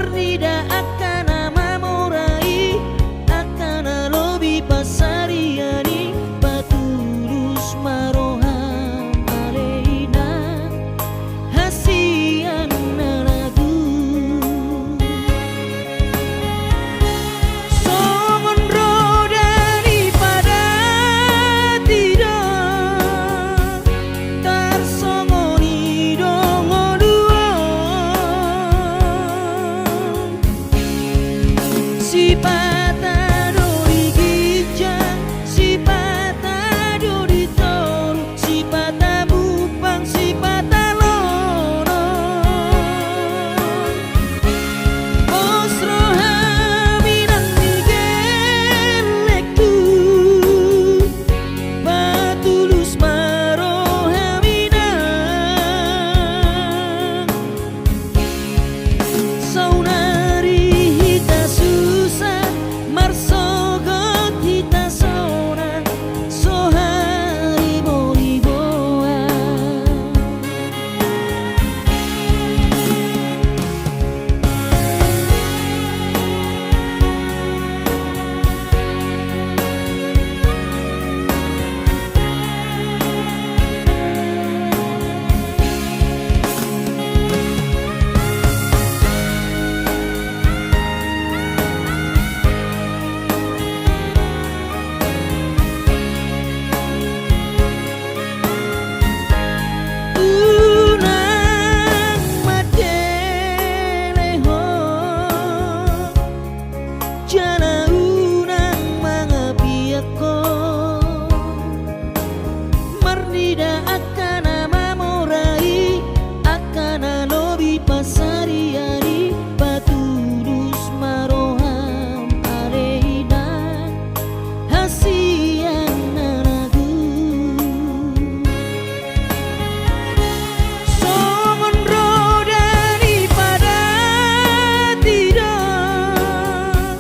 Mernida akana mamorai, akana lobi pasariani, patulus maroham aleina, hasian lagu. Songon rodani pada tidak, tar songoni dongo dua. Si pata dori gijang, si pata dori toru, si pata bupang, si pata loro. Osro haminan digelekku, patulus maro haminan. Saunari hita susah, marsogot hita sona, sohari boliboa. Unang madeleho, jana unang mangapiako. Mernida akana mamorai, akana lobi pasariani, patulus maroham aleina, hasian lagu. Songon rodani pada tidak,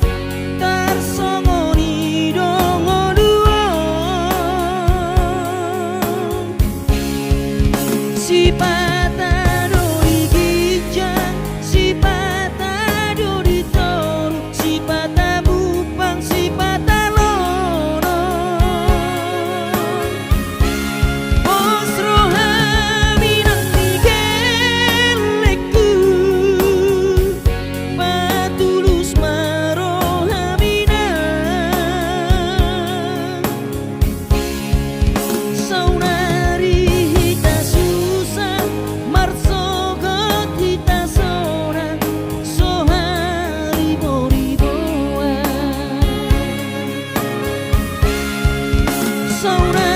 tar songoni dongo dua. Si pata dori gijang, si pata dori toru, si pata bupang, si pata loro. Osro haminan digelekku, patulus maro haminan. Saunari hita susah, marsogot hita sona, sohari boliboa. Saunari